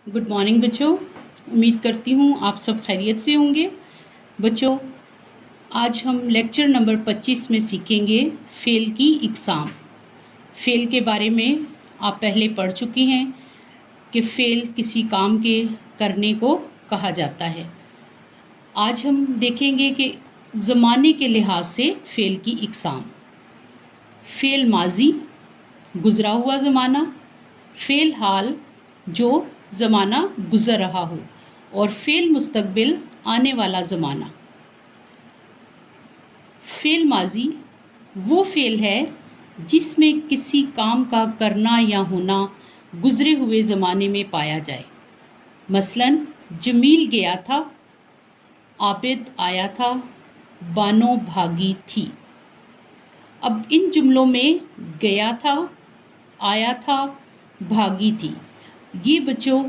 Good morning बच्चों। उम्मीद करती हूँ आप सब खैरियत से होंगे। बच्चों, आज हम लेक्चर नंबर 25 में सीखेंगे फ़ेल की इकसाम। फ़ेल के बारे में आप पहले पढ़ चुकी हैं कि फ़ेल किसी काम के करने को कहा जाता है। आज हम देखेंगे कि ज़माने के लिहाज से फ़ेल की इकसाम। फ़ेल माजी, गुज़रा हुआ ज़माना। फ़ेल हाल, जो ज़माना गुज़र रहा हो। और फ़ेल मुस्तक़बिल, आने वाला ज़माना। फ़ेल माजी वो फ़ेल है जिसमें किसी काम का करना या होना गुज़रे हुए ज़माने में पाया जाए। मसलन, जमील गया था, आबिद आया था, बानो भागी थी। अब इन जुमलों में गया था, आया था, भागी थी, ये बच्चों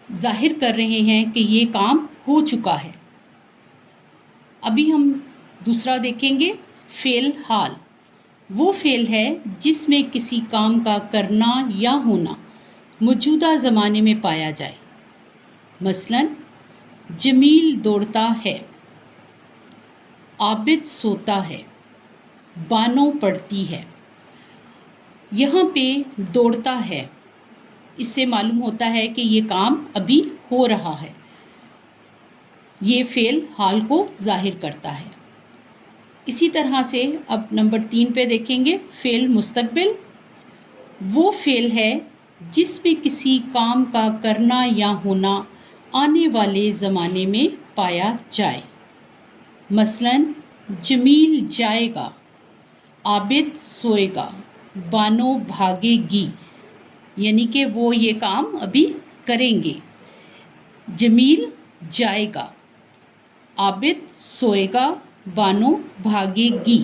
ज़ाहिर कर रहे हैं कि ये काम हो चुका है। अभी हम दूसरा देखेंगे, फ़ेल हाल। वो फ़ेल है जिसमें किसी काम का करना या होना मौजूदा ज़माने में पाया जाए। मसलन, जमील दौड़ता है, आबिद सोता है, बानो पढ़ती है। यहाँ पे दौड़ता है, इससे मालूम होता है कि ये काम अभी हो रहा है। ये फ़ेल हाल को ज़ाहिर करता है। इसी तरह से अब नंबर 3 पे देखेंगे, फ़ेल मुस्तक़बिल। वो फ़ेल है जिसमें किसी काम का करना या होना आने वाले ज़माने में पाया जाए। मसलन, जमील जाएगा, आबिद सोएगा, बानो भागेगी, यानी कि वो ये काम अभी करेंगे। जमील जाएगा, आबिद सोएगा, बानो भागेगी,